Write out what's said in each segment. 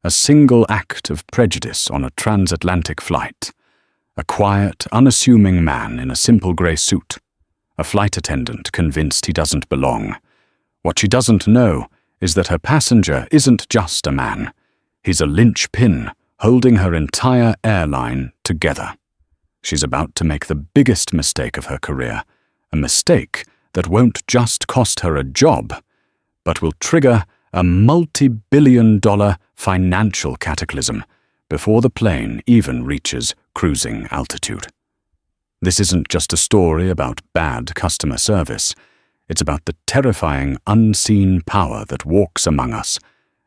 A single act of prejudice on a transatlantic flight. A quiet, unassuming man in a simple grey suit. A flight attendant convinced he doesn't belong. What she doesn't know is that her passenger isn't just a man. He's a linchpin holding her entire airline together. She's about to make the biggest mistake of her career, a mistake that won't just cost her a job, but will trigger a multi-billion-dollar financial cataclysm before the plane even reaches cruising altitude. This isn't just a story about bad customer service. It's about the terrifying unseen power that walks among us,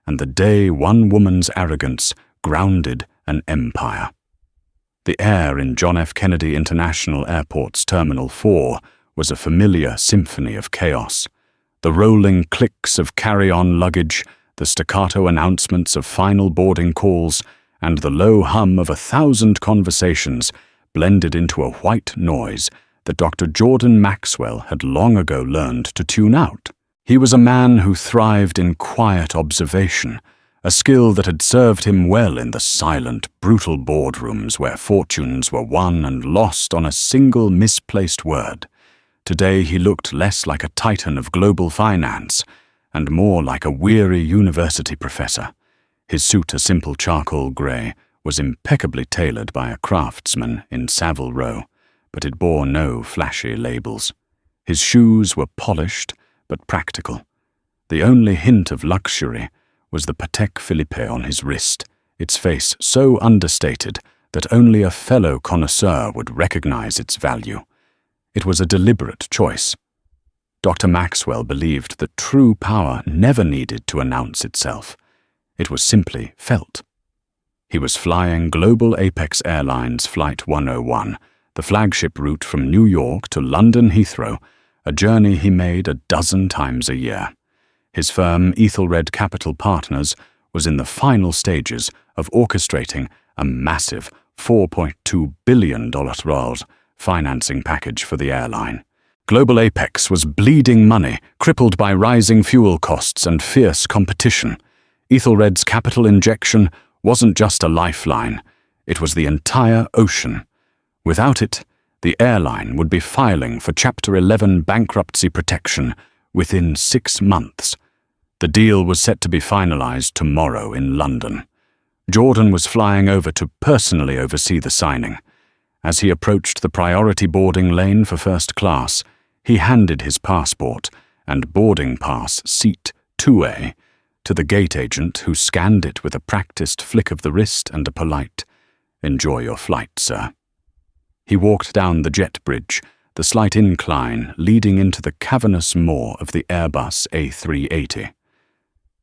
and the day one woman's arrogance grounded an empire. The air in John F. Kennedy International Airport's Terminal 4 was a familiar symphony of chaos. The rolling clicks of carry-on luggage, the staccato announcements of final boarding calls, and the low hum of 1,000 conversations blended into a white noise that Dr. Jordan Maxwell had long ago learned to tune out. He was a man who thrived in quiet observation, a skill that had served him well in the silent, brutal boardrooms where fortunes were won and lost on a single misplaced word. Today he looked less like a titan of global finance and more like a weary university professor. His suit, a simple charcoal grey, was impeccably tailored by a craftsman in Savile Row, but it bore no flashy labels. His shoes were polished but practical. The only hint of luxury was the Patek Philippe on his wrist, its face so understated that only a fellow connoisseur would recognize its value. It was a deliberate choice. Dr. Maxwell believed that true power never needed to announce itself. It was simply felt. He was flying Global Apex Airlines Flight 101, the flagship route from New York to London Heathrow, a journey he made a dozen times a year. His firm, Ethelred Capital Partners, was in the final stages of orchestrating a massive $4.2 billion financing package for the airline. Global Apex was bleeding money, crippled by rising fuel costs and fierce competition. Ethelred's capital injection wasn't just a lifeline, it was the entire ocean. Without it, the airline would be filing for Chapter 11 bankruptcy protection within 6 months. The deal was set to be finalized tomorrow in London. Jordan was flying over to personally oversee the signing. As he approached the priority boarding lane for first class, he handed his passport and boarding pass seat 2A to the gate agent, who scanned it with a practiced flick of the wrist and a polite, "Enjoy your flight, sir." He walked down the jet bridge, the slight incline leading into the cavernous maw of the Airbus A380.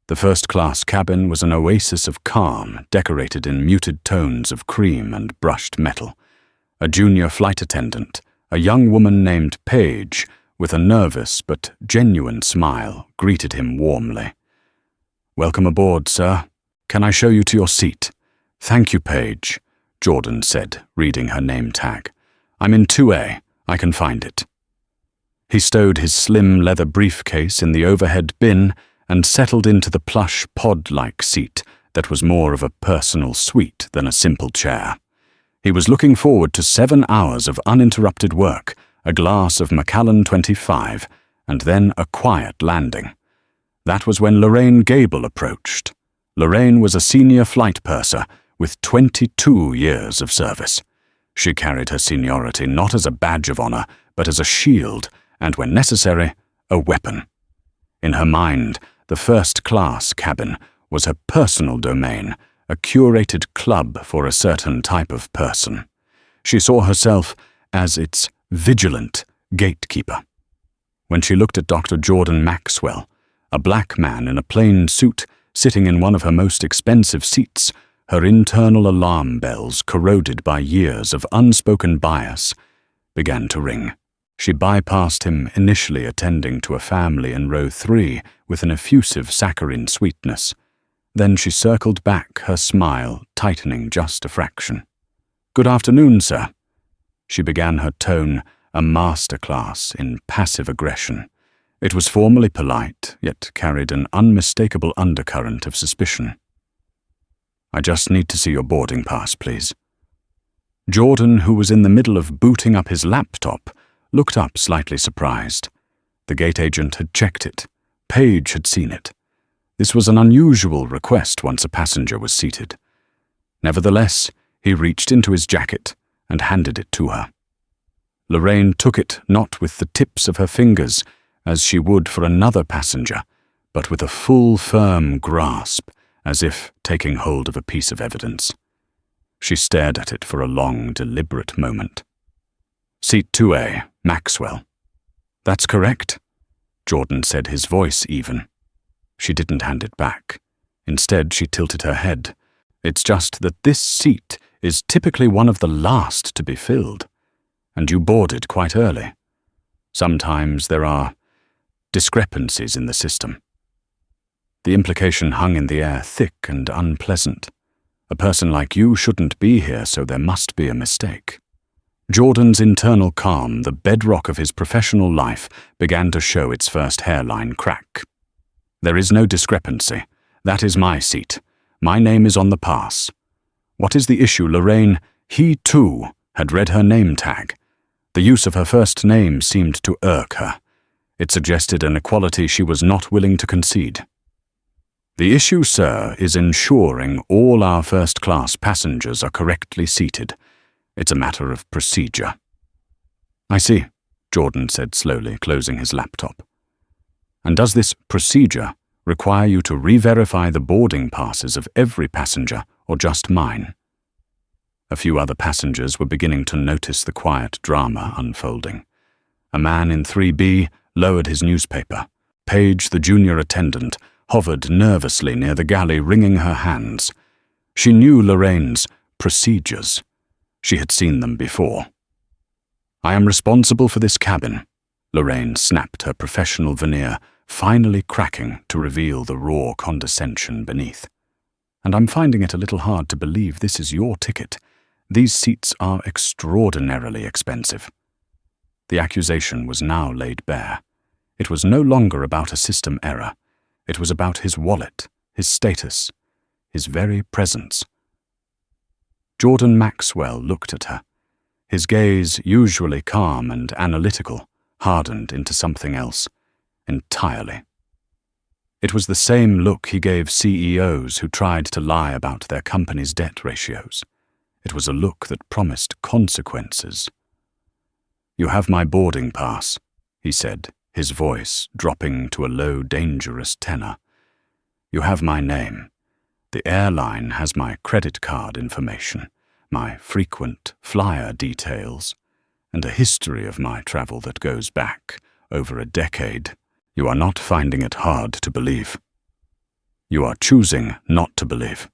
The first-class cabin was an oasis of calm, decorated in muted tones of cream and brushed metal. A junior flight attendant, a young woman named Paige, with a nervous but genuine smile, greeted him warmly. "Welcome aboard, sir. Can I show you to your seat?" "Thank you, Paige," Jordan said, reading her name tag. "I'm in 2A. I can find it." He stowed his slim leather briefcase in the overhead bin and settled into the plush pod-like seat that was more of a personal suite than a simple chair. He was looking forward to 7 hours of uninterrupted work, a glass of Macallan 25, and then a quiet landing. That was when Lorraine Gable approached. Lorraine was a senior flight purser with 22 years of service. She carried her seniority not as a badge of honor, but as a shield, and when necessary, a weapon. In her mind, the first-class cabin was her personal domain, a curated club for a certain type of person. She saw herself as its vigilant gatekeeper. When she looked at Dr. Jordan Maxwell, a black man in a plain suit sitting in one of her most expensive seats, her internal alarm bells, corroded by years of unspoken bias, began to ring. She bypassed him, initially attending to a family in row 3 with an effusive saccharine sweetness. Then she circled back, her smile tightening just a fraction. "Good afternoon, sir." She began her tone a masterclass in passive aggression. It was formally polite, yet carried an unmistakable undercurrent of suspicion. I just need to see your boarding pass, please. Jordan, who was in the middle of booting up his laptop, looked up slightly surprised. The gate agent had checked it. Paige had seen it. This was an unusual request once a passenger was seated. Nevertheless, he reached into his jacket and handed it to her. Lorraine took it not with the tips of her fingers, as she would for another passenger, but with a full, firm grasp, as if taking hold of a piece of evidence. She stared at it for a long, deliberate moment. Seat 2A, Maxwell. That's correct, Jordan said, his voice even. She didn't hand it back. Instead, she tilted her head. It's just that this seat is typically one of the last to be filled, and you boarded quite early. Sometimes there are discrepancies in the system. The implication hung in the air, thick and unpleasant. A person like you shouldn't be here, so there must be a mistake. Jordan's internal calm, the bedrock of his professional life, began to show its first hairline crack. There is no discrepancy. That is my seat. My name is on the pass. What is the issue, Lorraine? He, too, had read her name tag. The use of her first name seemed to irk her. It suggested an equality she was not willing to concede. The issue, sir, is ensuring all our first-class passengers are correctly seated. It's a matter of procedure. I see, Jordan said slowly, closing his laptop. And does this procedure require you to re-verify the boarding passes of every passenger, or just mine? A few other passengers were beginning to notice the quiet drama unfolding. A man in 3B lowered his newspaper. Paige, the junior attendant, hovered nervously near the galley, wringing her hands. She knew Lorraine's procedures. She had seen them before. I am responsible for this cabin. Lorraine snapped, her professional veneer finally cracking to reveal the raw condescension beneath. And I'm finding it a little hard to believe this is your ticket. These seats are extraordinarily expensive. The accusation was now laid bare. It was no longer about a system error. It was about his wallet, his status, his very presence. Jordan Maxwell looked at her. His gaze, usually calm and analytical, hardened into something else entirely. It was the same look he gave CEOs who tried to lie about their company's debt ratios. It was a look that promised consequences. You have my boarding pass, he said, his voice dropping to a low, dangerous tenor. You have my name. The airline has my credit card information, my frequent flyer details, and a history of my travel that goes back over a decade. You are not finding it hard to believe. You are choosing not to believe.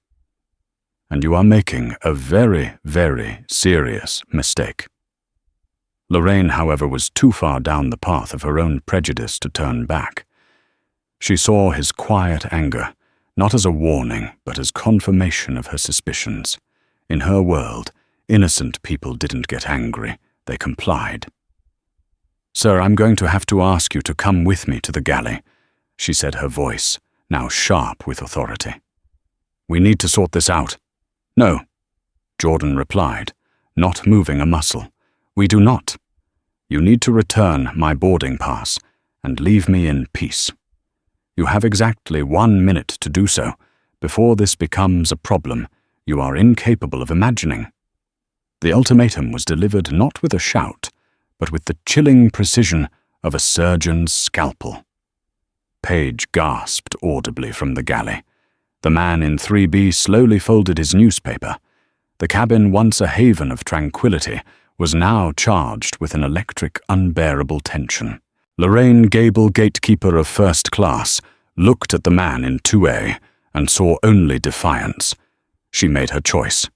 And you are making a very, very serious mistake. Lorraine, however, was too far down the path of her own prejudice to turn back. She saw his quiet anger, not as a warning, but as confirmation of her suspicions. In her world, innocent people didn't get angry, they complied. Sir, I'm going to have to ask you to come with me to the galley, she said, her voice now sharp with authority. We need to sort this out. No, Jordan replied, not moving a muscle. We do not. You need to return my boarding pass and leave me in peace. You have exactly 1 minute to do so before this becomes a problem you are incapable of imagining. The ultimatum was delivered not with a shout, but with the chilling precision of a surgeon's scalpel. Paige gasped audibly from the galley. The man in 3B slowly folded his newspaper. The cabin, once a haven of tranquility, was now charged with an electric, unbearable tension. Lorraine Gable, gatekeeper of first class, looked at the man in 2A and saw only defiance. She made her choice.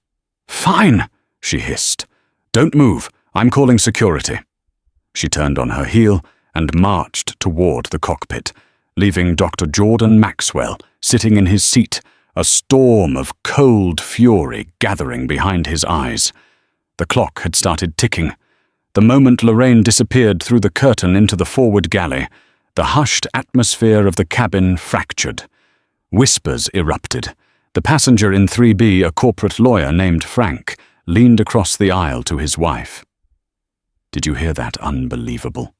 Fine, she hissed. Don't move. I'm calling security. She turned on her heel and marched toward the cockpit, leaving Dr. Jordan Maxwell sitting in his seat, a storm of cold fury gathering behind his eyes. The clock had started ticking. The moment Lorraine disappeared through the curtain into the forward galley, the hushed atmosphere of the cabin fractured. Whispers erupted. The passenger in 3B, a corporate lawyer named Frank, leaned across the aisle to his wife. "Did you hear that unbelievable?"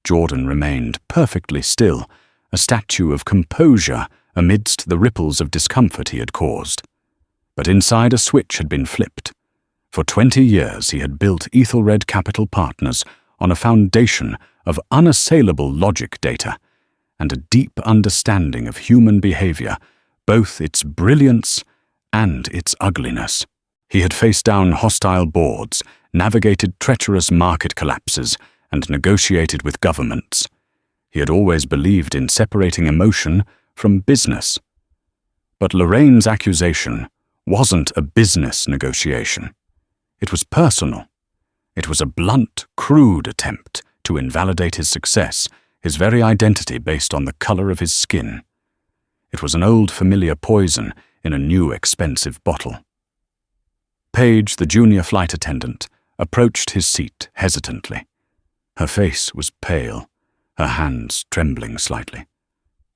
Jordan remained perfectly still, a statue of composure amidst the ripples of discomfort he had caused. But inside a switch had been flipped. For 20 years he had built Ethelred Capital Partners on a foundation of unassailable logic data and a deep understanding of human behavior, both its brilliance and its ugliness. He had faced down hostile boards, navigated treacherous market collapses, and negotiated with governments. He had always believed in separating emotion from business. But Lorraine's accusation wasn't a business negotiation. It was personal. It was a blunt, crude attempt to invalidate his success, his very identity based on the color of his skin. It was an old familiar poison in a new expensive bottle. Paige, the junior flight attendant, approached his seat hesitantly. Her face was pale, her hands trembling slightly.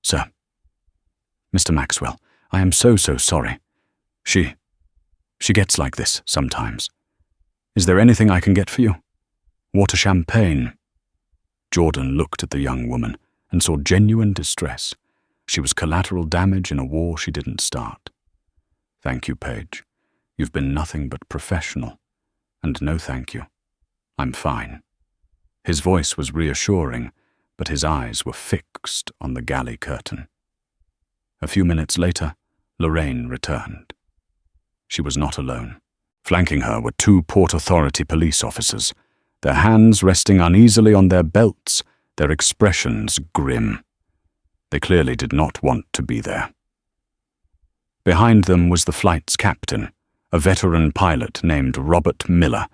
"Sir, Mr. Maxwell, I am so sorry. She gets like this sometimes. Is there anything I can get for you? Water, champagne?" Jordan looked at the young woman and saw genuine distress. She was collateral damage in a war she didn't start. "Thank you, Paige. You've been nothing but professional. And no thank you. I'm fine." His voice was reassuring, but his eyes were fixed on the galley curtain. A few minutes later, Lorraine returned. She was not alone. Flanking her were 2 Port Authority police officers, their hands resting uneasily on their belts, their expressions grim. They clearly did not want to be there. Behind them was the flight's captain, a veteran pilot named Robert Miller,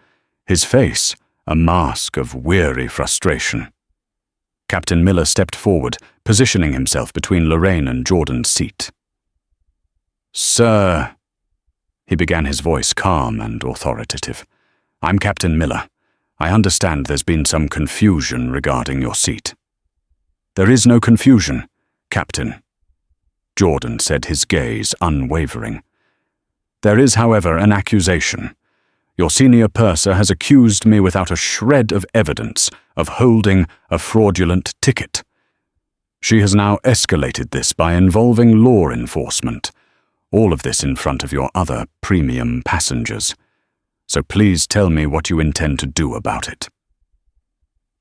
his face a mask of weary frustration. Captain Miller stepped forward, positioning himself between Lorraine and Jordan's seat. "Sir," he began, his voice calm and authoritative, "I'm Captain Miller. I understand there's been some confusion regarding your seat." "There is no confusion, Captain," Jordan said, his gaze unwavering. "There is, however, an accusation. Your senior purser has accused me without a shred of evidence of holding a fraudulent ticket. She has now escalated this by involving law enforcement, all of this in front of your other premium passengers. So please tell me what you intend to do about it."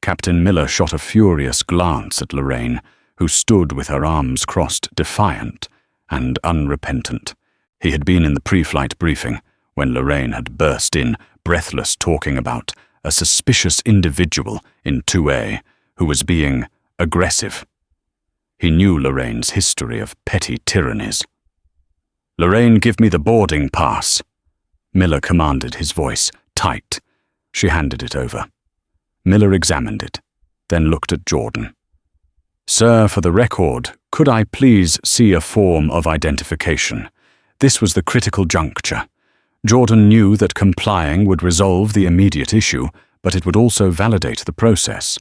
Captain Miller shot a furious glance at Lorraine, who stood with her arms crossed, defiant and unrepentant. He had been in the pre-flight briefing when Lorraine had burst in, breathless, talking about a suspicious individual in 2A who was being aggressive. He knew Lorraine's history of petty tyrannies. "Lorraine, give me the boarding pass," Miller commanded, his voice tight. She handed it over. Miller examined it, then looked at Jordan. "Sir, for the record, could I please see a form of identification?" This was the critical juncture. Jordan knew that complying would resolve the immediate issue, but it would also validate the process.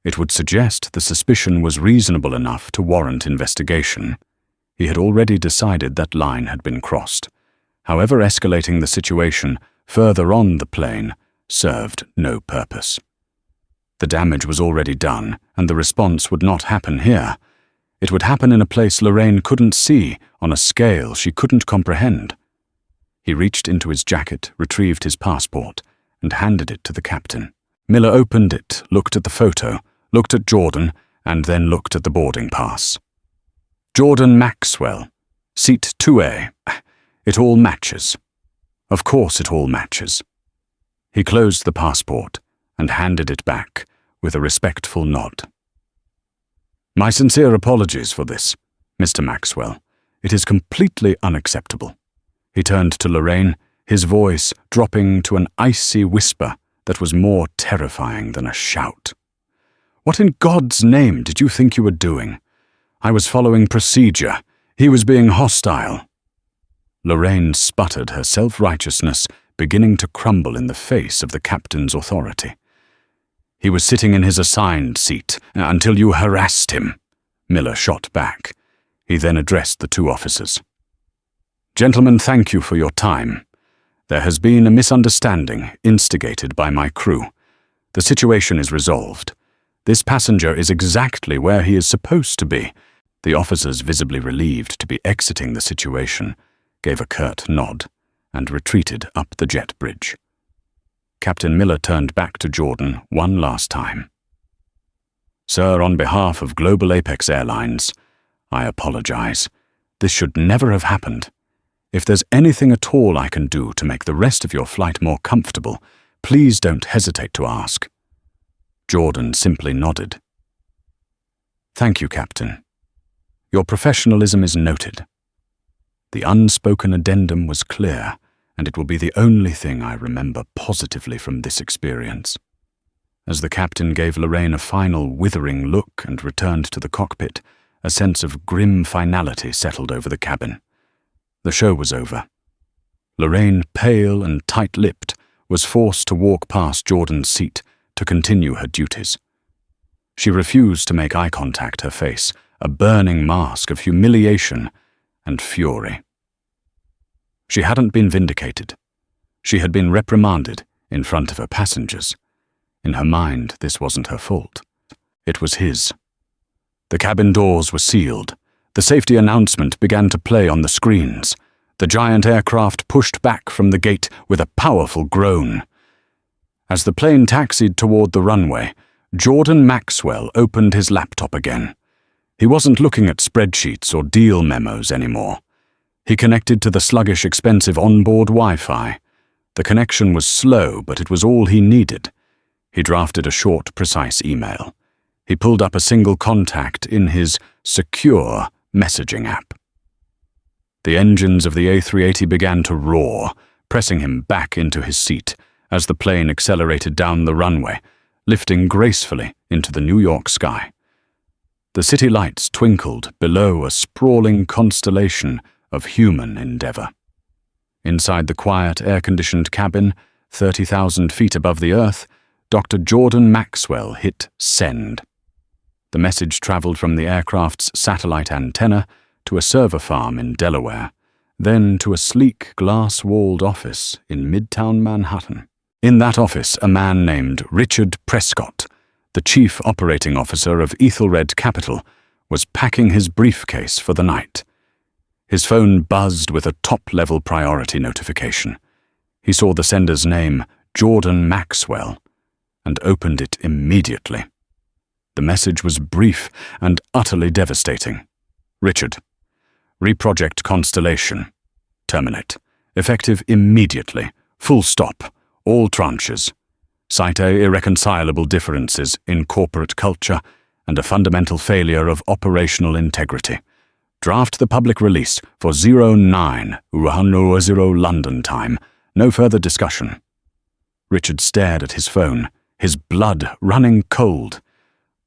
It would suggest the suspicion was reasonable enough to warrant investigation. He had already decided that line had been crossed. However, escalating the situation further on the plane served no purpose. The damage was already done, and the response would not happen here. It would happen in a place Lorraine couldn't see, on a scale she couldn't comprehend. He reached into his jacket, retrieved his passport, and handed it to the captain. Miller opened it, looked at the photo, looked at Jordan, and then looked at the boarding pass. "Jordan Maxwell, seat 2A. It all matches. Of course it all matches." He closed the passport and handed it back with a respectful nod. "My sincere apologies for this, Mr. Maxwell. It is completely unacceptable." He turned to Lorraine, his voice dropping to an icy whisper that was more terrifying than a shout. "What in God's name did you think you were doing? I was following procedure. He was being hostile." Lorraine sputtered, her self-righteousness beginning to crumble in the face of the captain's authority. "He was sitting in his assigned seat until you harassed him," Miller shot back. He then addressed the 2 officers. Gentlemen, thank you for your time. There has been a misunderstanding instigated by my crew. The situation is resolved. This passenger is exactly where he is supposed to be. The officers, visibly relieved to be exiting the situation, gave a curt nod and retreated up the jet bridge. Captain Miller turned back to Jordan one last time. Sir, on behalf of Global Apex Airlines, I apologize. This should never have happened. If there's anything at all I can do to make the rest of your flight more comfortable, please don't hesitate to ask. Jordan simply nodded. Thank you, Captain. Your professionalism is noted. The unspoken addendum was clear, and it will be the only thing I remember positively from this experience. As the captain gave Lorraine a final withering look and returned to the cockpit, a sense of grim finality settled over the cabin. The show was over. Lorraine, pale and tight-lipped, was forced to walk past Jordan's seat to continue her duties. She refused to make eye contact, her face a burning mask of humiliation and fury. She hadn't been vindicated. She had been reprimanded in front of her passengers. In her mind, this wasn't her fault. It was his. The cabin doors were sealed. The safety announcement began to play on the screens. The giant aircraft pushed back from the gate with a powerful groan. As the plane taxied toward the runway, Jordan Maxwell opened his laptop again. He wasn't looking at spreadsheets or deal memos anymore. He connected to the sluggish, expensive onboard Wi-Fi. The connection was slow, but it was all he needed. He drafted a short, precise email. He pulled up a single contact in his secure messaging app. The engines of the A380 began to roar, pressing him back into his seat as the plane accelerated down the runway, lifting gracefully into the New York sky. The city lights twinkled below a sprawling constellation of human endeavor. Inside the quiet, air-conditioned cabin, 30,000 feet above the earth, Dr. Jordan Maxwell hit send. The message traveled from the aircraft's satellite antenna to a server farm in Delaware, then to a sleek, glass-walled office in Midtown Manhattan. In that office, a man named Richard Prescott, the chief operating officer of Ethelred Capital, was packing his briefcase for the night. His phone buzzed with a top-level priority notification. He saw the sender's name, Jordan Maxwell, and opened it immediately. The message was brief and utterly devastating. Richard, reproject Constellation. Terminate. Effective immediately. Full stop. All tranches. Cite irreconcilable differences in corporate culture and a fundamental failure of operational integrity. Draft the public release for 0900 London time. No further discussion. Richard stared at his phone, his blood running cold.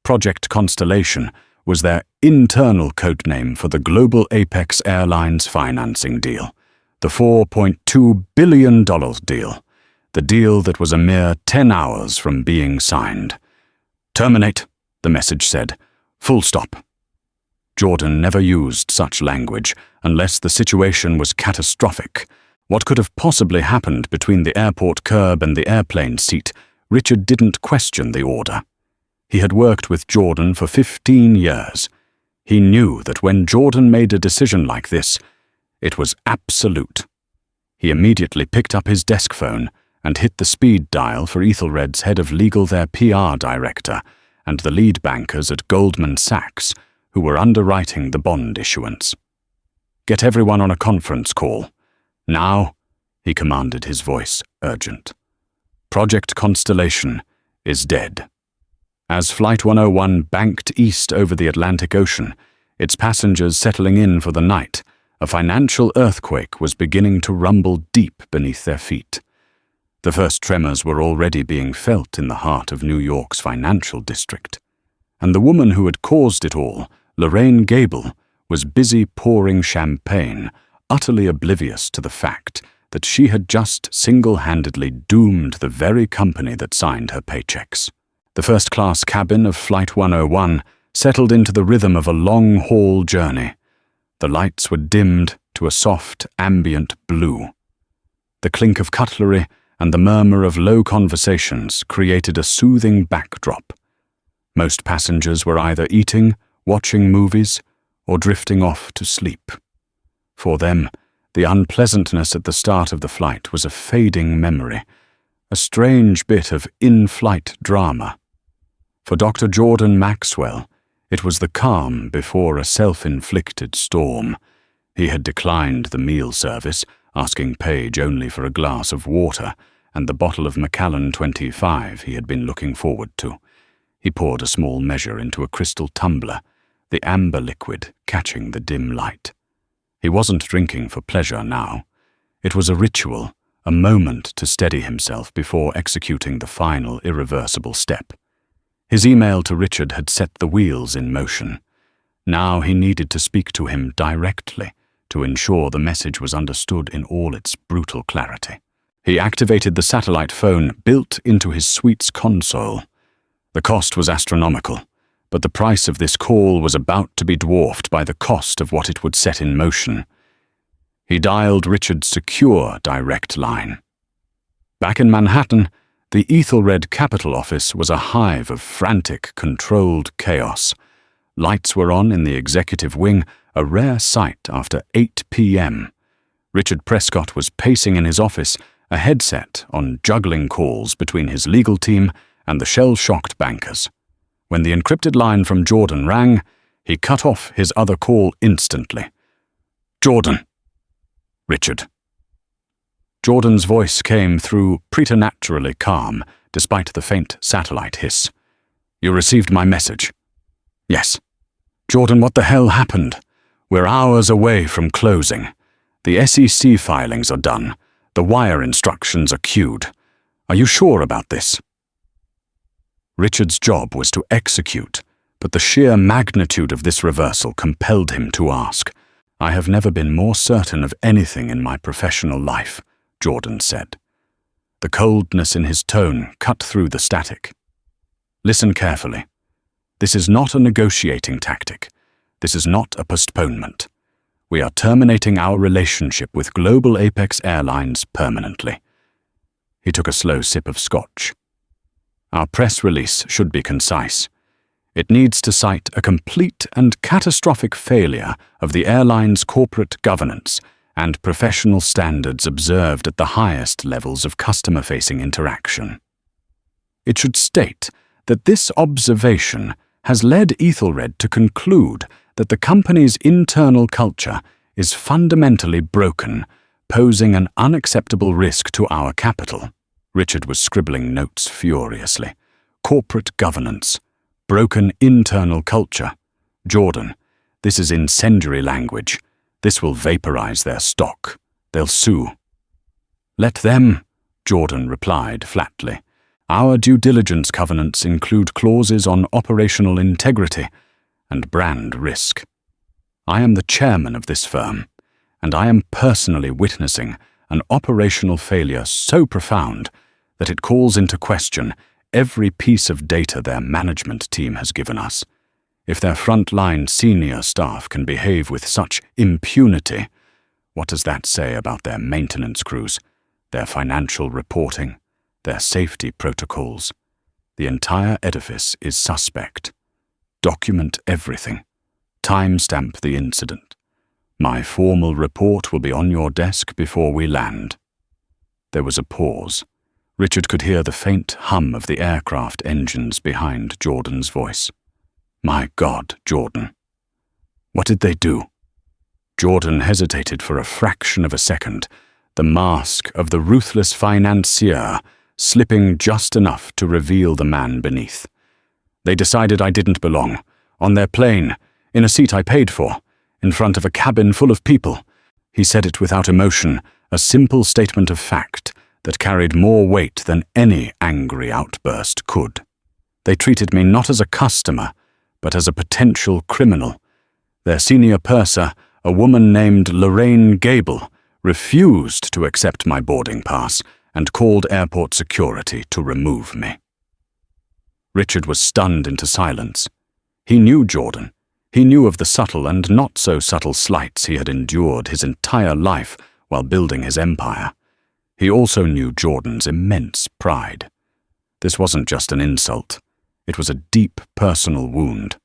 Project Constellation was their internal codename for the Global Apex Airlines financing deal, the $4.2 billion deal, the deal that was a mere 10 hours from being signed. Terminate, the message said. Full stop. Jordan never used such language unless the situation was catastrophic. What could have possibly happened between the airport curb and the airplane seat? Richard didn't question the order. He had worked with Jordan for 15 years. He knew that when Jordan made a decision like this, it was absolute. He immediately picked up his desk phone and hit the speed dial for Ethelred's head of legal, their PR director, and the lead bankers at Goldman Sachs, who were underwriting the bond issuance. Get everyone on a conference call. Now, he commanded, his voice urgent. Project Constellation is dead. As Flight 101 banked east over the Atlantic Ocean, its passengers settling in for the night, a financial earthquake was beginning to rumble deep beneath their feet. The first tremors were already being felt in the heart of New York's financial district. And the woman who had caused it all, Lorraine Gable, was busy pouring champagne, utterly oblivious to the fact that she had just single-handedly doomed the very company that signed her paychecks. The first-class cabin of Flight 101 settled into the rhythm of a long-haul journey. The lights were dimmed to a soft, ambient blue. The clink of cutlery and the murmur of low conversations created a soothing backdrop. Most passengers were either eating, watching movies, or drifting off to sleep. For them, the unpleasantness at the start of the flight was a fading memory, a strange bit of in-flight drama. For Dr. Jordan Maxwell, it was the calm before a self-inflicted storm. He had declined the meal service, asking Paige only for a glass of water and the bottle of Macallan 25 he had been looking forward to. He poured a small measure into a crystal tumbler, the amber liquid catching the dim light. He wasn't drinking for pleasure now. It was a ritual, a moment to steady himself before executing the final irreversible step. His email to Richard had set the wheels in motion. Now he needed to speak to him directly to ensure the message was understood in all its brutal clarity. He activated the satellite phone built into his suite's console. The cost was astronomical, but the price of this call was about to be dwarfed by the cost of what it would set in motion. He dialed Richard's secure direct line. Back in Manhattan, the Ethelred Capital Office was a hive of frantic, controlled chaos. Lights were on in the executive wing, a rare sight after 8 p.m. Richard Prescott was pacing in his office, a headset on juggling calls between his legal team and the shell-shocked bankers. When the encrypted line from Jordan rang, he cut off his other call instantly. "Jordan." "Richard." Jordan's voice came through preternaturally calm, despite the faint satellite hiss. "You received my message?" "Yes." "Jordan, what the hell happened? We're hours away from closing. The SEC filings are done. The wire instructions are queued. Are you sure about this?" Richard's job was to execute, but the sheer magnitude of this reversal compelled him to ask. "I have never been more certain of anything in my professional life," Jordan said. The coldness in his tone cut through the static. "Listen carefully. This is not a negotiating tactic. This is not a postponement. We are terminating our relationship with Global Apex Airlines permanently." He took a slow sip of scotch. "Our press release should be concise. It needs to cite a complete and catastrophic failure of the airline's corporate governance and professional standards observed at the highest levels of customer-facing interaction. It should state that this observation has led Ethelred to conclude that the company's internal culture is fundamentally broken, posing an unacceptable risk to our capital." Richard was scribbling notes furiously. "Corporate governance. Broken internal culture. Jordan, this is incendiary language. This will vaporize their stock. They'll sue." "Let them," Jordan replied flatly. "Our due diligence covenants include clauses on operational integrity and brand risk. I am the chairman of this firm, and I am personally witnessing an operational failure so profound that it calls into question every piece of data their management team has given us. If their frontline senior staff can behave with such impunity, what does that say about their maintenance crews, their financial reporting, their safety protocols? The entire edifice is suspect. Document everything. Timestamp the incident. My formal report will be on your desk before we land." There was a pause. Richard could hear the faint hum of the aircraft engines behind Jordan's voice. "My God, Jordan. What did they do?" Jordan hesitated for a fraction of a second, the mask of the ruthless financier slipping just enough to reveal the man beneath. "They decided I didn't belong. On their plane, in a seat I paid for, in front of a cabin full of people." He said it without emotion, a simple statement of fact that carried more weight than any angry outburst could. "They treated me not as a customer, but as a potential criminal. Their senior purser, a woman named Lorraine Gable, refused to accept my boarding pass and called airport security to remove me." Richard was stunned into silence. He knew Jordan. He knew of the subtle and not-so-subtle slights he had endured his entire life while building his empire. He also knew Jordan's immense pride. This wasn't just an insult. It was a deep personal wound,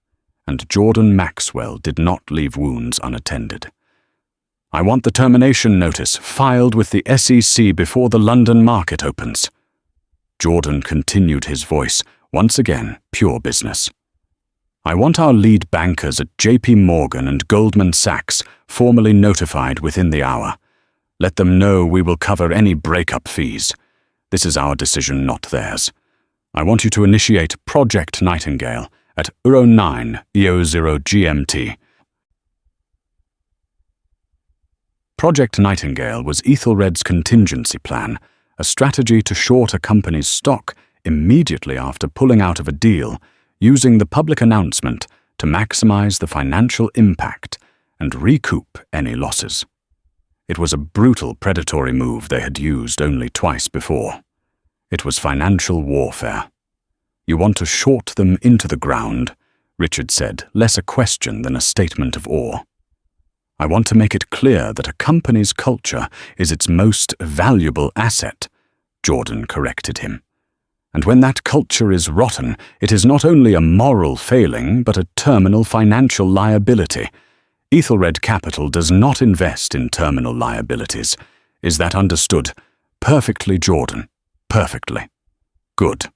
and Jordan Maxwell did not leave wounds unattended. "I want the termination notice filed with the SEC before the London market opens." Jordan continued his voice, once again pure business. "I want our lead bankers at JP Morgan and Goldman Sachs formally notified within the hour. Let them know we will cover any breakup fees. This is our decision, not theirs. I want you to initiate Project Nightingale at 09:00 GMT. Project Nightingale was Ethelred's contingency plan, a strategy to short a company's stock immediately after pulling out of a deal, using the public announcement to maximize the financial impact and recoup any losses. It was a brutal predatory move they had used only twice before. It was financial warfare. "You want to short them into the ground," Richard said, less a question than a statement of awe. "I want to make it clear that a company's culture is its most valuable asset," Jordan corrected him. "And when that culture is rotten, it is not only a moral failing, but a terminal financial liability. Ethelred Capital does not invest in terminal liabilities. Is that understood?" "Perfectly, Jordan. Perfectly." "Good.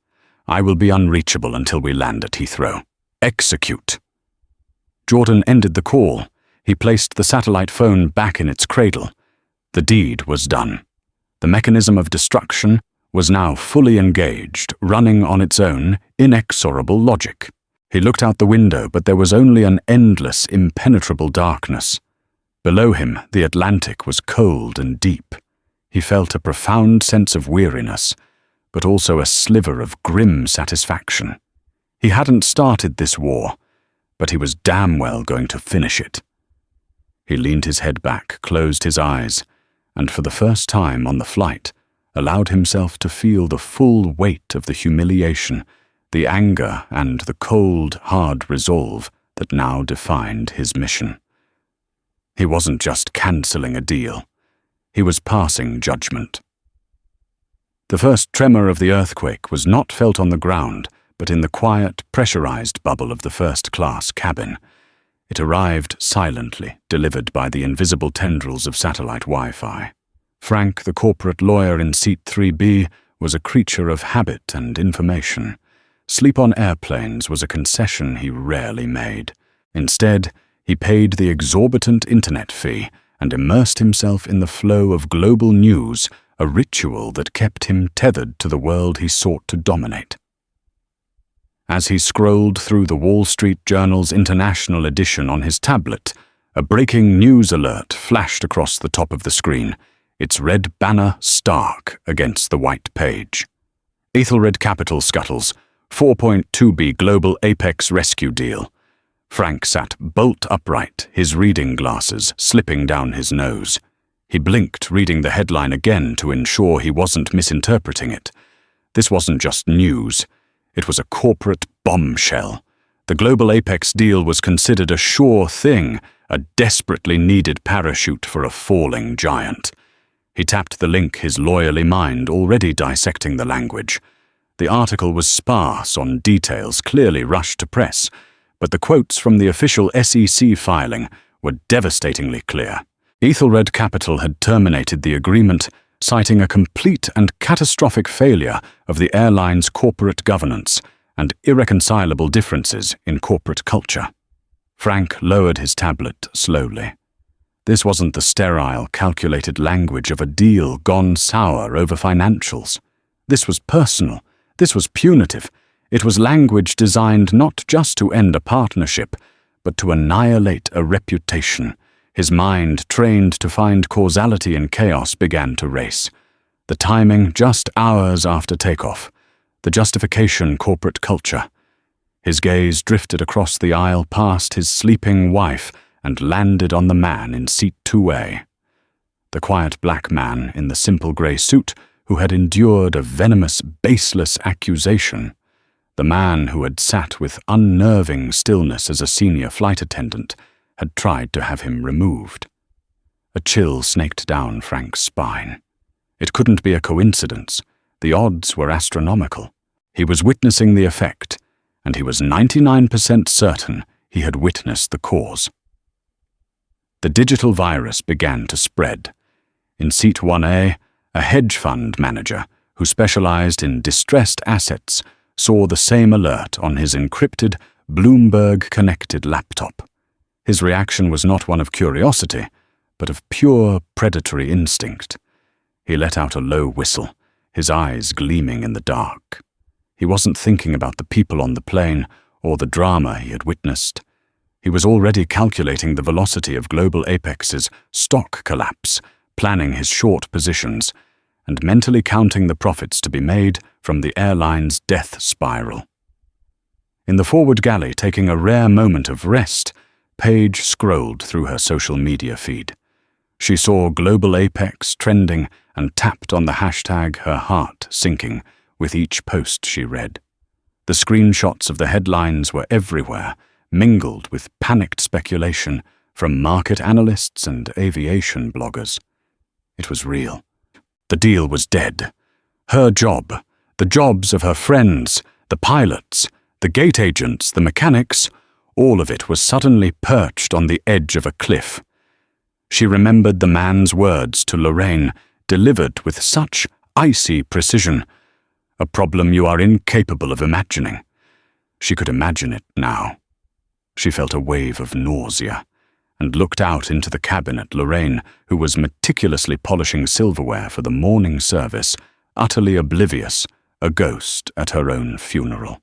I will be unreachable until we land at Heathrow. Execute." Jordan ended the call. He placed the satellite phone back in its cradle. The deed was done. The mechanism of destruction was now fully engaged, running on its own, inexorable logic. He looked out the window, but there was only an endless, impenetrable darkness. Below him, the Atlantic was cold and deep. He felt a profound sense of weariness, but also a sliver of grim satisfaction. He hadn't started this war, but he was damn well going to finish it. He leaned his head back, closed his eyes, and for the first time on the flight, allowed himself to feel the full weight of the humiliation, the anger and the cold, hard resolve that now defined his mission. He wasn't just cancelling a deal. He was passing judgment. The first tremor of the earthquake was not felt on the ground, but in the quiet, pressurized bubble of the first-class cabin. It arrived silently, delivered by the invisible tendrils of satellite Wi-Fi. Frank, the corporate lawyer in seat 3B, was a creature of habit and information. Sleep on airplanes was a concession he rarely made. Instead, he paid the exorbitant internet fee and immersed himself in the flow of global news, a ritual that kept him tethered to the world he sought to dominate. As he scrolled through the Wall Street Journal's international edition on his tablet, a breaking news alert flashed across the top of the screen, its red banner stark against the white page. Ethelred Capital scuttles, 4.2B Global Apex Rescue Deal. Frank sat bolt upright, his reading glasses slipping down his nose. He blinked, reading the headline again to ensure he wasn't misinterpreting it. This wasn't just news. It was a corporate bombshell. The Global Apex deal was considered a sure thing, a desperately needed parachute for a falling giant. He tapped the link, his lawyerly mind already dissecting the language. The article was sparse on details clearly rushed to press, but the quotes from the official SEC filing were devastatingly clear. Ethelred Capital had terminated the agreement, citing a complete and catastrophic failure of the airline's corporate governance and irreconcilable differences in corporate culture. Frank lowered his tablet slowly. This wasn't the sterile, calculated language of a deal gone sour over financials. This was personal. This was punitive. It was language designed not just to end a partnership, but to annihilate a reputation. His mind, trained to find causality in chaos, began to race. The timing just hours after takeoff. The justification corporate culture. His gaze drifted across the aisle past his sleeping wife and landed on the man in seat 2A. The quiet black man in the simple grey suit who had endured a venomous, baseless accusation. The man who had sat with unnerving stillness as a senior flight attendant had tried to have him removed. A chill snaked down Frank's spine. It couldn't be a coincidence. The odds were astronomical. He was witnessing the effect, and he was 99% certain he had witnessed the cause. The digital virus began to spread. In Seat 1A, a hedge fund manager who specialized in distressed assets saw the same alert on his encrypted, Bloomberg-connected laptop. His reaction was not one of curiosity, but of pure predatory instinct. He let out a low whistle, his eyes gleaming in the dark. He wasn't thinking about the people on the plane or the drama he had witnessed. He was already calculating the velocity of Global Apex's stock collapse, planning his short positions, and mentally counting the profits to be made from the airline's death spiral. In the forward galley, taking a rare moment of rest, Paige scrolled through her social media feed. She saw Global Apex trending and tapped on the hashtag, her heart sinking with each post she read. The screenshots of the headlines were everywhere, mingled with panicked speculation from market analysts and aviation bloggers. It was real. The deal was dead. Her job, the jobs of her friends, the pilots, the gate agents, the mechanics, all of it was suddenly perched on the edge of a cliff. She remembered the man's words to Lorraine, delivered with such icy precision. A problem you are incapable of imagining. She could imagine it now. She felt a wave of nausea and looked out into the cabin at Lorraine, who was meticulously polishing silverware for the morning service, utterly oblivious, a ghost at her own funeral.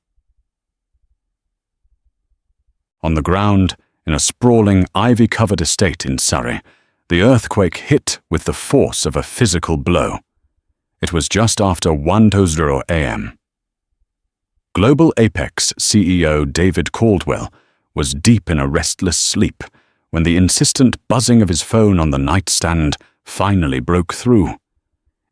On the ground, in a sprawling, ivy-covered estate in Surrey, the earthquake hit with the force of a physical blow. It was just after 1:00 a.m. Global Apex CEO David Caldwell was deep in a restless sleep when the insistent buzzing of his phone on the nightstand finally broke through.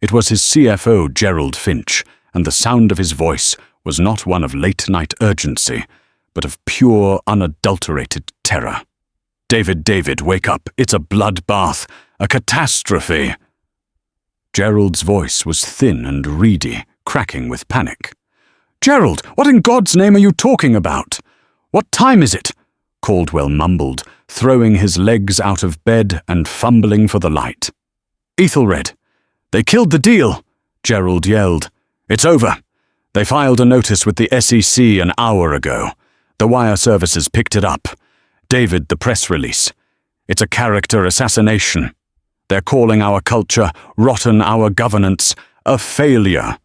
It was his CFO, Gerald Finch, and the sound of his voice was not one of late-night urgency, but of pure, unadulterated terror. David, wake up. It's a bloodbath. A catastrophe." Gerald's voice was thin and reedy, cracking with panic. "Gerald, what in God's name are you talking about? What time is it?" Caldwell mumbled, throwing his legs out of bed and fumbling for the light. "Ethelred. They killed the deal," Gerald yelled. "It's over. They filed a notice with the SEC an hour ago. The wire services picked it up. David, the press release. It's a character assassination. They're calling our culture, rotten our governance, a failure.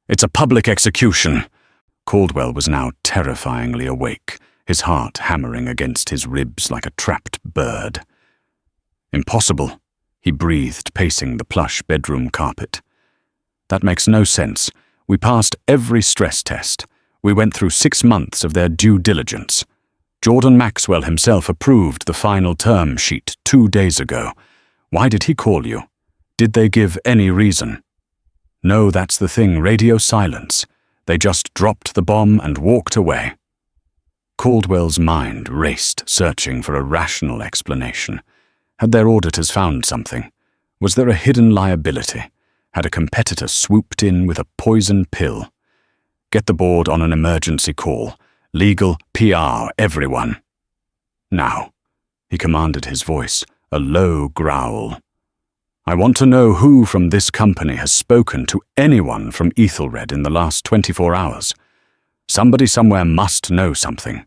It's a public execution." Caldwell was now terrifyingly awake, his heart hammering against his ribs like a trapped bird. "Impossible," he breathed, pacing the plush bedroom carpet. "That makes no sense. We passed every stress test. We went through 6 months of their due diligence. Jordan Maxwell himself approved the final term sheet 2 days ago. Why did he call you? Did they give any reason?" "No, that's the thing, radio silence. They just dropped the bomb and walked away." Caldwell's mind raced, searching for a rational explanation. Had their auditors found something? Was there a hidden liability? Had a competitor swooped in with a poison pill? "Get the board on an emergency call. Legal, PR, everyone. Now," he commanded, his voice a low growl. "I want to know who from this company has spoken to anyone from Ethelred in the last 24 hours. Somebody somewhere must know something."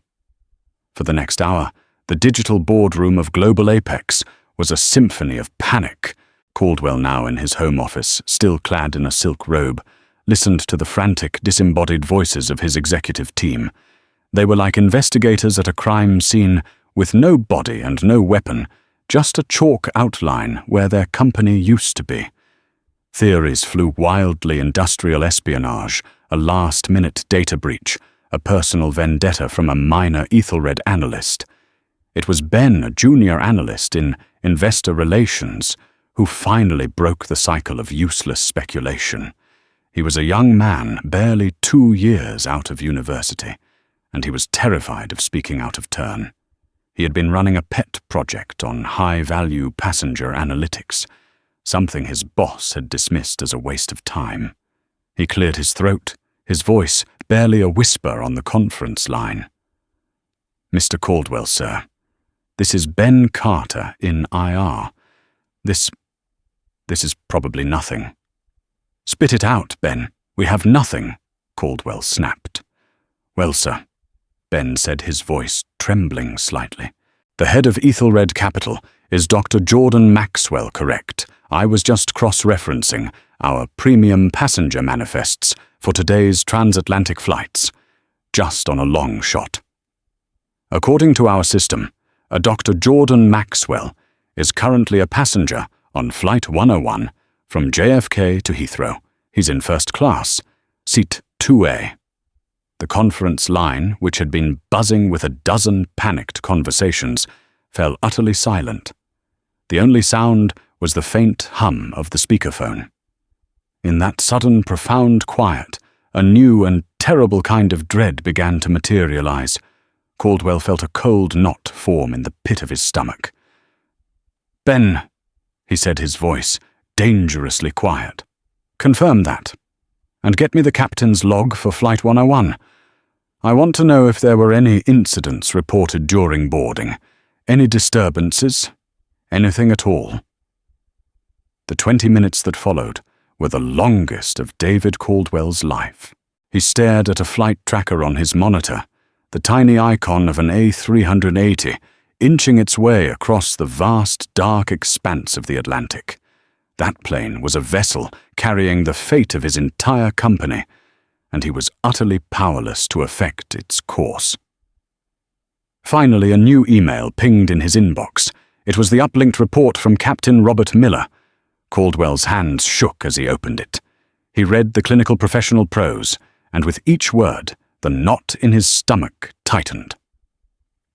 For the next hour, the digital boardroom of Global Apex was a symphony of panic. Caldwell, now in his home office, still clad in a silk robe, listened to the frantic, disembodied voices of his executive team. They were like investigators at a crime scene with no body and no weapon, just a chalk outline where their company used to be. Theories flew wildly: industrial espionage, a last-minute data breach, a personal vendetta from a minor Ethelred analyst. It was Ben, a junior analyst in investor relations, who finally broke the cycle of useless speculation. He was a young man, barely 2 years out of university, and he was terrified of speaking out of turn. He had been running a pet project on high-value passenger analytics, something his boss had dismissed as a waste of time. He cleared his throat, his voice barely a whisper on the conference line. "Mr. Caldwell, sir. This is Ben Carter in IR. This is probably nothing." "Spit it out, Ben. We have nothing," Caldwell snapped. "Well, sir," Ben said, his voice trembling slightly. "The head of Ethelred Capital is Dr. Jordan Maxwell, correct? I was just cross-referencing our premium passenger manifests for today's transatlantic flights, just on a long shot. According to our system, a Dr. Jordan Maxwell is currently a passenger on Flight 101 from JFK to Heathrow. He's in first class, seat 2A. The conference line, which had been buzzing with a dozen panicked conversations, fell utterly silent. The only sound was the faint hum of the speakerphone. In that sudden, profound quiet, a new and terrible kind of dread began to materialize. Caldwell felt a cold knot form in the pit of his stomach. "Ben," he said, his voice dangerously quiet. "Confirm that. And get me the captain's log for Flight 101. I want to know if there were any incidents reported during boarding, any disturbances, anything at all." The 20 minutes that followed were the longest of David Caldwell's life. He stared at a flight tracker on his monitor, the tiny icon of an A380 inching its way across the vast, dark expanse of the Atlantic. That plane was a vessel carrying the fate of his entire company, and he was utterly powerless to affect its course. Finally, a new email pinged in his inbox. It was the uplinked report from Captain Robert Miller. Caldwell's hands shook as he opened it. He read the clinical professional prose, and with each word, the knot in his stomach tightened.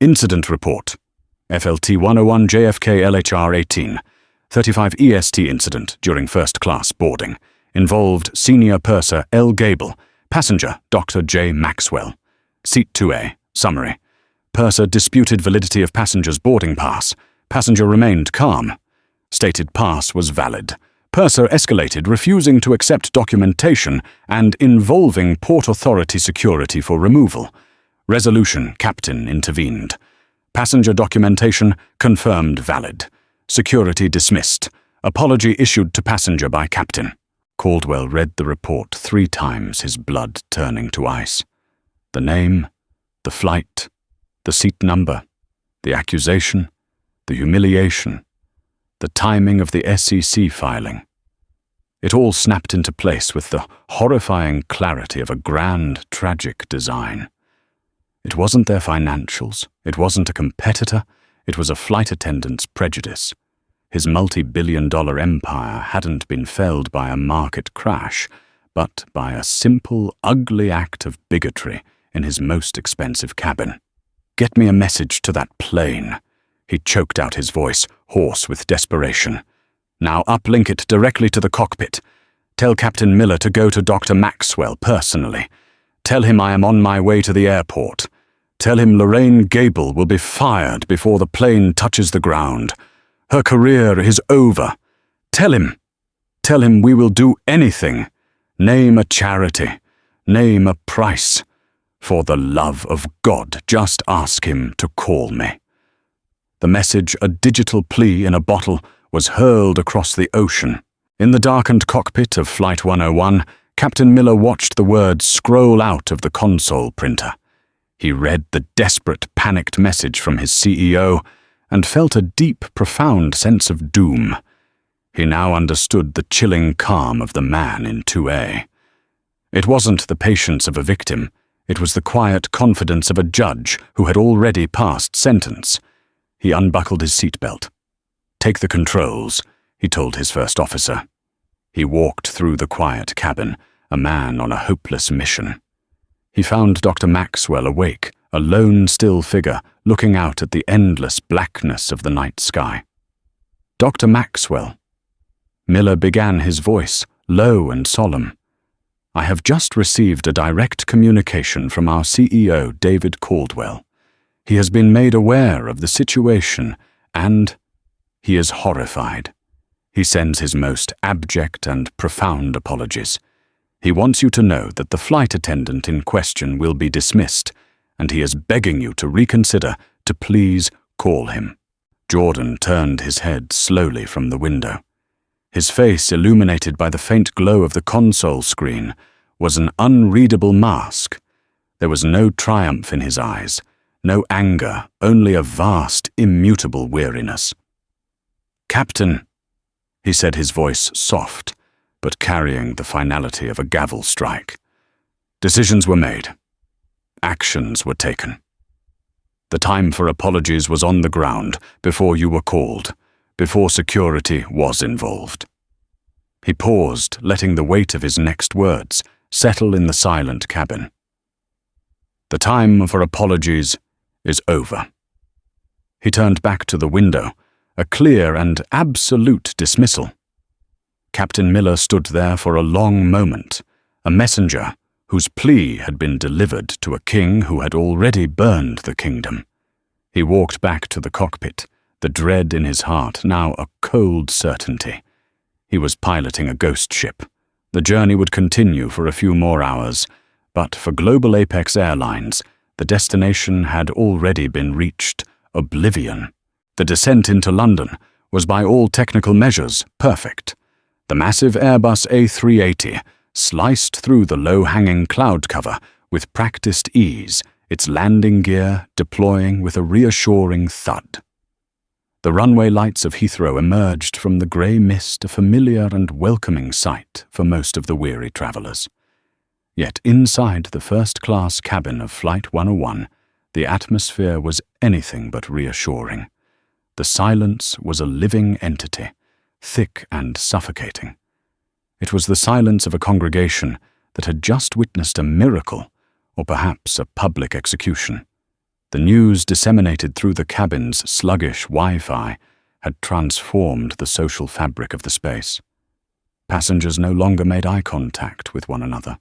Incident report. FLT 101 JFK LHR 18. 35 EST incident during first-class boarding. Involved senior purser L. Gable. Passenger Dr. J. Maxwell. Seat 2A. Summary. Purser disputed validity of passenger's boarding pass. Passenger remained calm. Stated pass was valid. Purser escalated, refusing to accept documentation and involving Port Authority security for removal. Resolution. Captain intervened. Passenger documentation confirmed valid. Security dismissed. Apology issued to passenger by captain. Caldwell read the report 3 times, his blood turning to ice. The name, the flight, the seat number, the accusation, the humiliation, the timing of the SEC filing. It all snapped into place with the horrifying clarity of a grand, tragic design. It wasn't their financials, it wasn't a competitor, it was a flight attendant's prejudice. His multi-billion-dollar empire hadn't been felled by a market crash, but by a simple, ugly act of bigotry in his most expensive cabin. "Get me a message to that plane." He choked out his voice, hoarse with desperation. "Now uplink it directly to the cockpit. Tell Captain Miller to go to Dr. Maxwell personally. Tell him I am on my way to the airport. Tell him Lorraine Gable will be fired before the plane touches the ground. Her career is over. Tell him we will do anything. Name a charity. Name a price. For the love of God, just ask him to call me." The message, a digital plea in a bottle, was hurled across the ocean. In the darkened cockpit of Flight 101, Captain Miller watched the words scroll out of the console printer. He read the desperate, panicked message from his CEO and felt a deep, profound sense of doom. He now understood the chilling calm of the man in 2A. It wasn't the patience of a victim. It was the quiet confidence of a judge who had already passed sentence. He unbuckled his seatbelt. "Take the controls," he told his first officer. He walked through the quiet cabin, a man on a hopeless mission. He found Dr. Maxwell awake, a lone, still figure, looking out at the endless blackness of the night sky. "Dr. Maxwell." Miller began, his voice low and solemn. I have just received a direct communication from our CEO, David Caldwell. He has been made aware of the situation and he is horrified. He sends his most abject and profound apologies. He wants you to know that the flight attendant in question will be dismissed, and he is begging you to reconsider, to please call him. Jordan turned his head slowly from the window. His face, illuminated by the faint glow of the console screen, was an unreadable mask. There was no triumph in his eyes, no anger, only a vast, immutable weariness. "Captain," he said, his voice soft, but carrying the finality of a gavel strike. "Decisions were made. Actions were taken. The time for apologies was on the ground before you were called, before security was involved." He paused, letting the weight of his next words settle in the silent cabin. "The time for apologies is over." He turned back to the window, a clear and absolute dismissal. Captain Miller stood there for a long moment, a messenger whose plea had been delivered to a king who had already burned the kingdom. He walked back to the cockpit, the dread in his heart now a cold certainty. He was piloting a ghost ship. The journey would continue for a few more hours, but for Global Apex Airlines, the destination had already been reached, oblivion. The descent into London was by all technical measures perfect. The massive Airbus A380 sliced through the low-hanging cloud cover with practiced ease, its landing gear deploying with a reassuring thud. The runway lights of Heathrow emerged from the grey mist, a familiar and welcoming sight for most of the weary travellers. Yet inside the first-class cabin of Flight 101, the atmosphere was anything but reassuring. The silence was a living entity, thick and suffocating. It was the silence of a congregation that had just witnessed a miracle, or perhaps a public execution. The news disseminated through the cabin's sluggish Wi-Fi had transformed the social fabric of the space. Passengers no longer made eye contact with one another.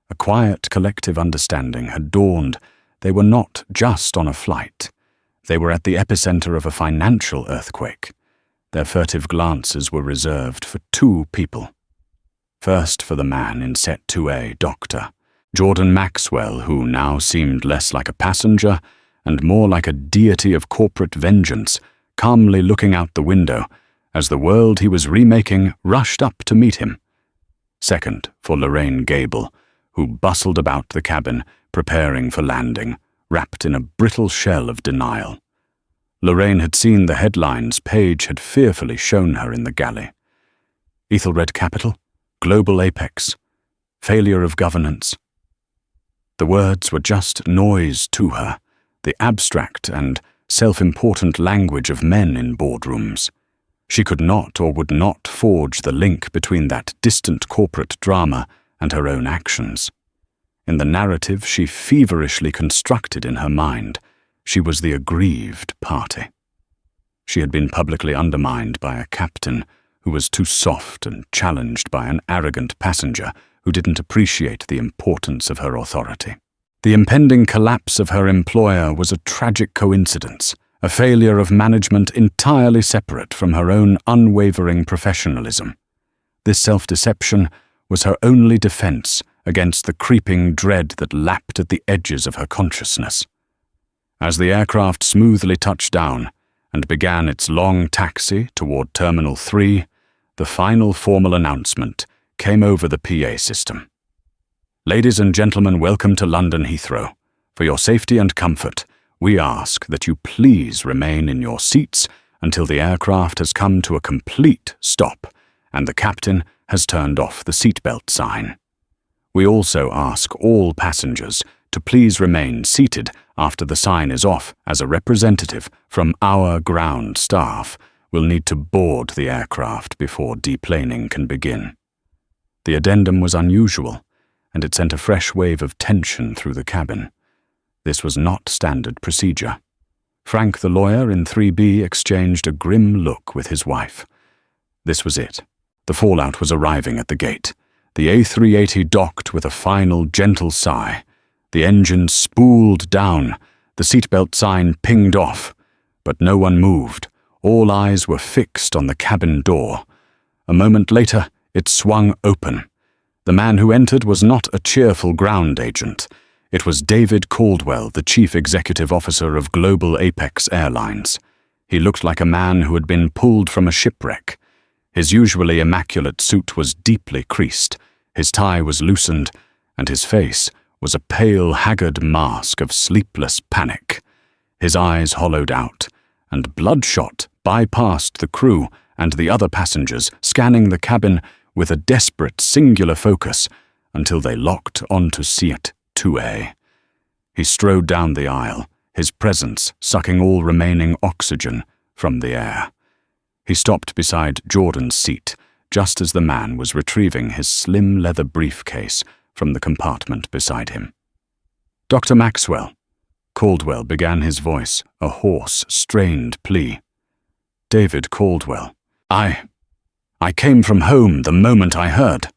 A quiet collective understanding had dawned. They were not just on a flight. They were at the epicenter of a financial earthquake. Their furtive glances were reserved for two people. First for the man in Set 2A, Dr. Jordan Maxwell, who now seemed less like a passenger and more like a deity of corporate vengeance, calmly looking out the window as the world he was remaking rushed up to meet him. Second for Lorraine Gable, who bustled about the cabin, preparing for landing, wrapped in a brittle shell of denial. Lorraine had seen the headlines Paige had fearfully shown her in the galley. Ethelred Capital, Global Apex, failure of governance. The words were just noise to her, the abstract and self-important language of men in boardrooms. She could not or would not forge the link between that distant corporate drama and her own actions. In the narrative she feverishly constructed in her mind, she was the aggrieved party. She had been publicly undermined by a captain who was too soft and challenged by an arrogant passenger who didn't appreciate the importance of her authority. The impending collapse of her employer was a tragic coincidence, a failure of management entirely separate from her own unwavering professionalism. This self-deception was her only defense against the creeping dread that lapped at the edges of her consciousness. As the aircraft smoothly touched down and began its long taxi toward Terminal 3, the final formal announcement came over the PA system. "Ladies and gentlemen, welcome to London Heathrow. For your safety and comfort, we ask that you please remain in your seats until the aircraft has come to a complete stop and the captain has turned off the seatbelt sign. We also ask all passengers to please remain seated after the sign is off, as a representative from our ground staff will need to board the aircraft before deplaning can begin." The addendum was unusual, and it sent a fresh wave of tension through the cabin. This was not standard procedure. Frank, the lawyer in 3B, exchanged a grim look with his wife. This was it. The fallout was arriving at the gate. The A380 docked with a final gentle sigh. The engine spooled down, the seatbelt sign pinged off, but no one moved. All eyes were fixed on the cabin door. A moment later, it swung open. The man who entered was not a cheerful ground agent. It was David Caldwell, the chief executive officer of Global Apex Airlines. He looked like a man who had been pulled from a shipwreck. His usually immaculate suit was deeply creased, his tie was loosened, and his face was a pale, haggard mask of sleepless panic. His eyes hollowed out, and bloodshot bypassed the crew and the other passengers, scanning the cabin with a desperate, singular focus until they locked onto seat 2A. He strode down the aisle, his presence sucking all remaining oxygen from the air. He stopped beside Jordan's seat, just as the man was retrieving his slim leather briefcase from the compartment beside him. "Dr. Maxwell," Caldwell began, his voice a hoarse, strained plea. "David Caldwell. I came from home the moment I heard.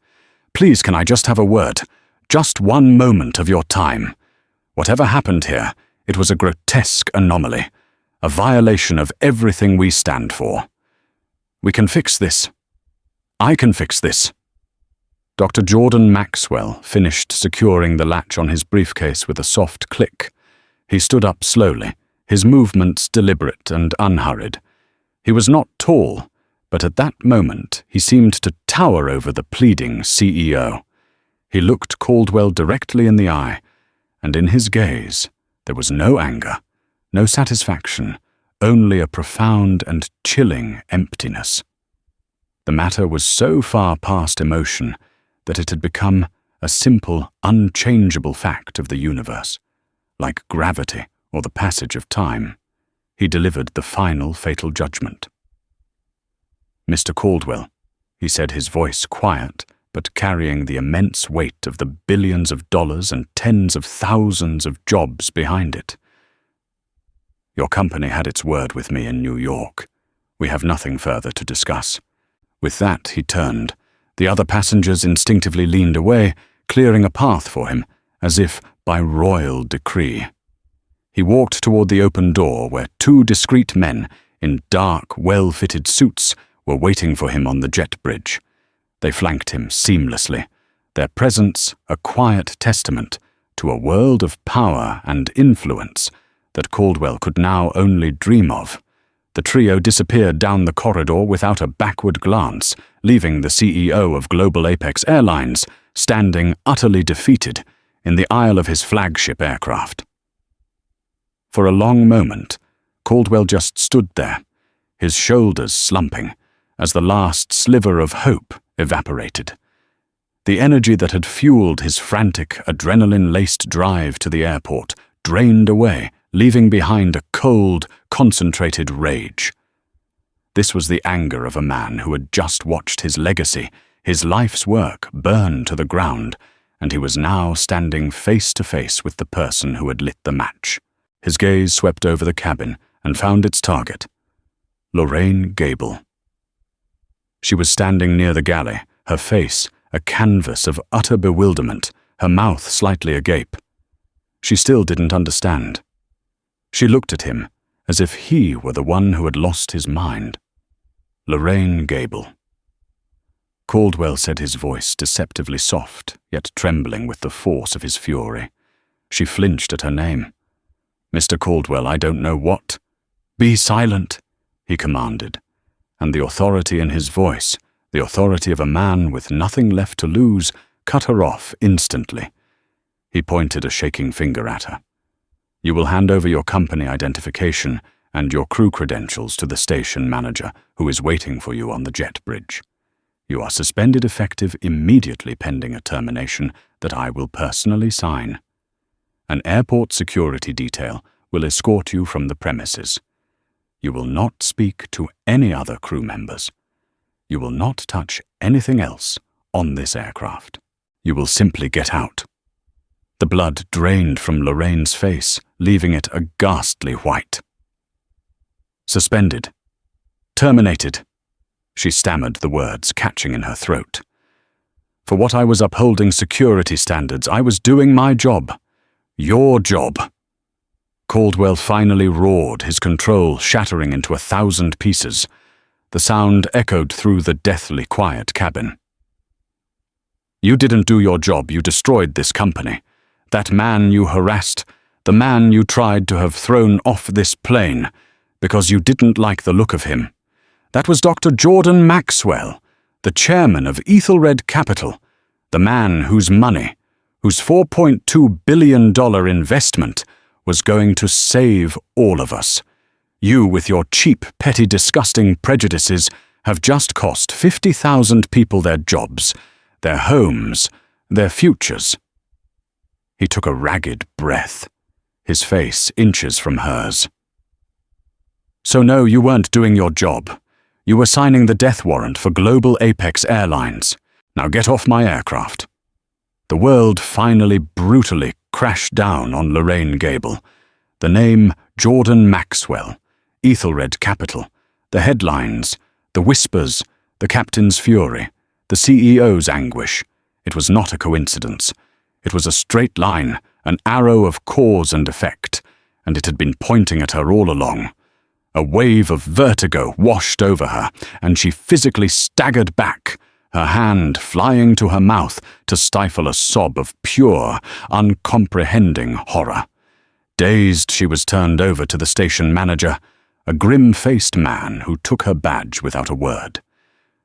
Please, can I just have a word? Just one moment of your time. Whatever happened here, it was a grotesque anomaly, a violation of everything we stand for. We can fix this. I can fix this." Dr. Jordan Maxwell finished securing the latch on his briefcase with a soft click. He stood up slowly, his movements deliberate and unhurried. He was not tall, but at that moment he seemed to tower over the pleading CEO. He looked Caldwell directly in the eye, and in his gaze there was no anger, no satisfaction, only a profound and chilling emptiness. The matter was so far past emotion that it had become a simple, unchangeable fact of the universe, like gravity or the passage of time. He delivered the final fatal judgment. "Mr. Caldwell," he said, his voice quiet, but carrying the immense weight of the billions of dollars and tens of thousands of jobs behind it. "Your company had its word with me in New York. We have nothing further to discuss." With that, he turned. The other passengers instinctively leaned away, clearing a path for him, as if by royal decree. He walked toward the open door where two discreet men in dark, well-fitted suits were waiting for him on the jet bridge. They flanked him seamlessly, their presence a quiet testament to a world of power and influence that Caldwell could now only dream of. The trio disappeared down the corridor without a backward glance, leaving the CEO of Global Apex Airlines standing utterly defeated in the aisle of his flagship aircraft. For a long moment, Caldwell just stood there, his shoulders slumping, as the last sliver of hope evaporated. The energy that had fueled his frantic, adrenaline-laced drive to the airport drained away, leaving behind a cold, concentrated rage. This was the anger of a man who had just watched his legacy, his life's work, burn to the ground, and he was now standing face to face with the person who had lit the match. His gaze swept over the cabin and found its target, Lorraine Gable. She was standing near the galley, her face a canvas of utter bewilderment, her mouth slightly agape. She still didn't understand. She looked at him as if he were the one who had lost his mind. Lorraine Gable. Caldwell said, his voice deceptively soft, yet trembling with the force of his fury. She flinched at her name. "Mr. Caldwell, I don't know what—" "Be silent," he commanded, and the authority in his voice, the authority of a man with nothing left to lose, cut her off instantly. He pointed a shaking finger at her. "You will hand over your company identification and your crew credentials to the station manager, who is waiting for you on the jet bridge. You are suspended effective immediately pending a termination that I will personally sign. An airport security detail will escort you from the premises. You will not speak to any other crew members. You will not touch anything else on this aircraft. You will simply get out." The blood drained from Lorraine's face, leaving it a ghastly white. "Suspended. Terminated." She stammered the words, catching in her throat. For what I was upholding security standards, I was doing my job. Your job. Caldwell finally roared, his control shattering into 1,000 pieces. The sound echoed through the deathly quiet cabin. You didn't do your job, you destroyed this company. That man you harassed, the man you tried to have thrown off this plane, because you didn't like the look of him. That was Dr. Jordan Maxwell, the chairman of Ethelred Capital, the man whose money, whose $4.2 billion investment, was going to save all of us. You, with your cheap, petty, disgusting prejudices, have just cost 50,000 people their jobs, their homes, their futures. He took a ragged breath, his face inches from hers. So no, you weren't doing your job. You were signing the death warrant for Global Apex Airlines. Now get off my aircraft. The world finally brutally crashed down on Lorraine Gable. The name Jordan Maxwell, Ethelred Capital, the headlines, the whispers, the captain's fury, the CEO's anguish. It was not a coincidence. It was a straight line, an arrow of cause and effect, and it had been pointing at her all along. A wave of vertigo washed over her, and she physically staggered back, her hand flying to her mouth to stifle a sob of pure, uncomprehending horror. Dazed, she was turned over to the station manager, a grim-faced man who took her badge without a word.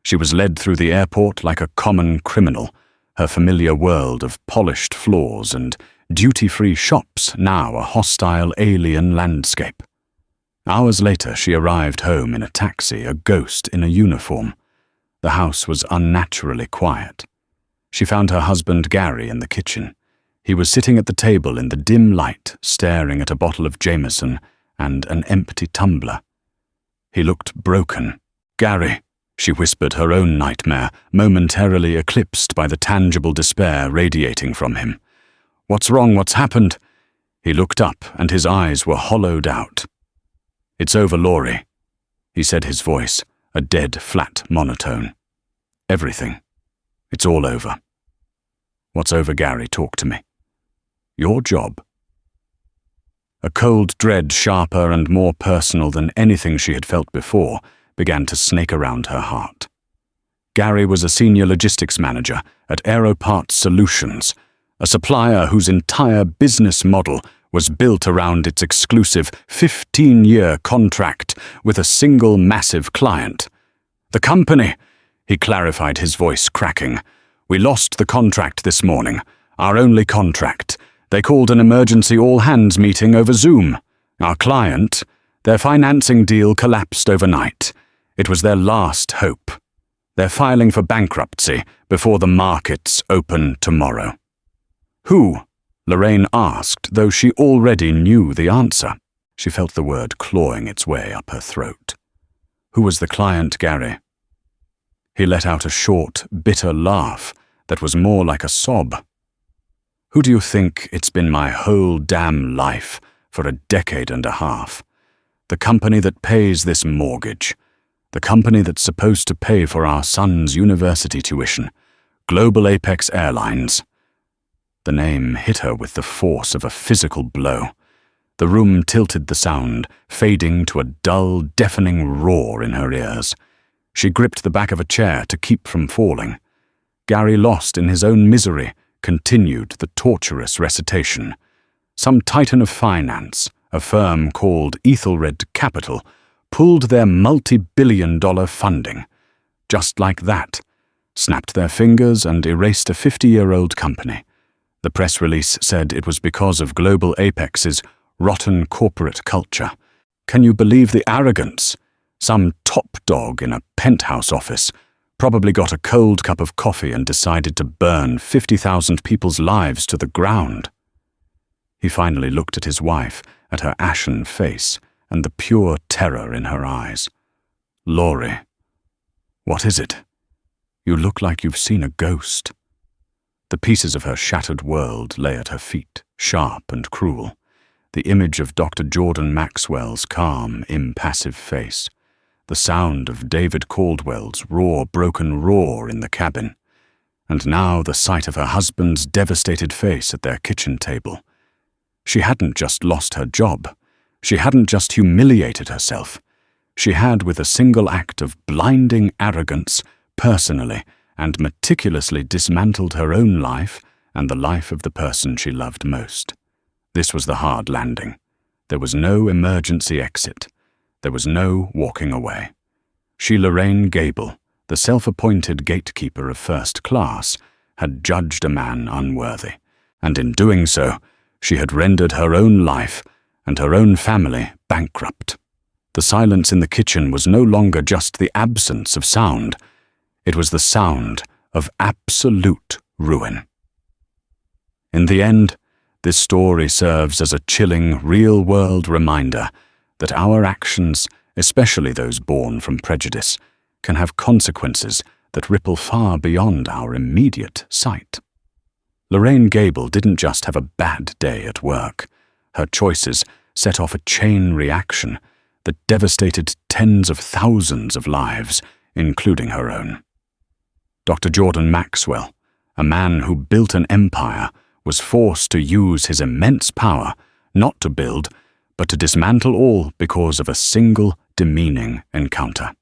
She was led through the airport like a common criminal, her familiar world of polished floors and duty-free shops now a hostile alien landscape. Hours later, she arrived home in a taxi, a ghost in a uniform. The house was unnaturally quiet. She found her husband Gary in the kitchen. He was sitting at the table in the dim light, staring at a bottle of Jameson and an empty tumbler. He looked broken. "Gary," she whispered her own nightmare, momentarily eclipsed by the tangible despair radiating from him. "What's wrong? What's happened?" He looked up, and his eyes were hollowed out. "It's over, Laurie," he said, his voice a dead, flat monotone. "Everything. It's all over." "What's over, Gary? Talk to me." "Your job." A cold dread, sharper and more personal than anything she had felt before, began to snake around her heart. Gary was a senior logistics manager at Aeroparts Solutions, a supplier whose entire business model was built around its exclusive 15-year contract with a single massive client. "The company," he clarified, his voice cracking. "We lost the contract this morning, our only contract. They called an emergency all-hands meeting over Zoom. Our client, their financing deal collapsed overnight. It was their last hope. They're filing for bankruptcy before the markets open tomorrow." "Who?" Lorraine asked, though she already knew the answer. She felt the word clawing its way up her throat. "Who was the client, Gary?" He let out a short, bitter laugh that was more like a sob. "Who do you think? It's been my whole damn life for a decade and a half. The company that pays this mortgage. The company that's supposed to pay for our son's university tuition. Global Apex Airlines." The name hit her with the force of a physical blow. The room tilted, the sound fading to a dull, deafening roar in her ears. She gripped the back of a chair to keep from falling. Gary, lost in his own misery, continued the torturous recitation. Some titan of finance, a firm called Ethelred Capital, pulled their multi-billion-dollar funding. Just like that, snapped their fingers and erased a 50-year-old company. The press release said it was because of Global Apex's rotten corporate culture. Can you believe the arrogance? Some top dog in a penthouse office probably got a cold cup of coffee and decided to burn 50,000 people's lives to the ground. He finally looked at his wife, at her ashen face, and the pure terror in her eyes. "Laurie, what is it? You look like you've seen a ghost." The pieces of her shattered world lay at her feet, sharp and cruel. The image of Dr. Jordan Maxwell's calm, impassive face. The sound of David Caldwell's raw, broken roar in the cabin. And now the sight of her husband's devastated face at their kitchen table. She hadn't just lost her job. She hadn't just humiliated herself. She had, with a single act of blinding arrogance, personally and meticulously dismantled her own life and the life of the person she loved most. This was the hard landing. There was no emergency exit. There was no walking away. She, Lorraine Gable, the self-appointed gatekeeper of first class, had judged a man unworthy, and in doing so, she had rendered her own life and her own family bankrupt. The silence in the kitchen was no longer just the absence of sound. It was the sound of absolute ruin. In the end, this story serves as a chilling, real-world reminder that our actions, especially those born from prejudice, can have consequences that ripple far beyond our immediate sight. Lorraine Gable didn't just have a bad day at work. Her choices set off a chain reaction that devastated tens of thousands of lives, including her own. Dr. Jordan Maxwell, a man who built an empire, was forced to use his immense power not to build, but to dismantle all because of a single demeaning encounter.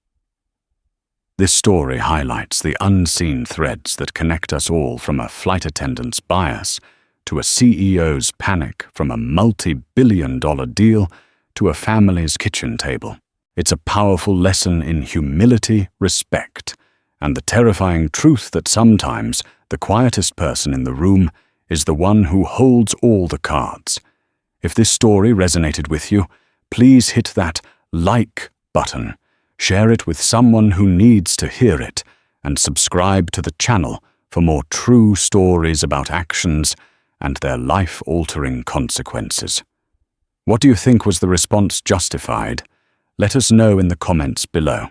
This story highlights the unseen threads that connect us all, from a flight attendant's bias to a CEO's panic, from a multi-billion-dollar deal to a family's kitchen table. It's a powerful lesson in humility, respect, and the terrifying truth that sometimes the quietest person in the room is the one who holds all the cards. If this story resonated with you, please hit that like button, share it with someone who needs to hear it, and subscribe to the channel for more true stories about actions and their life-altering consequences. What do you think? Was the response justified? Let us know in the comments below.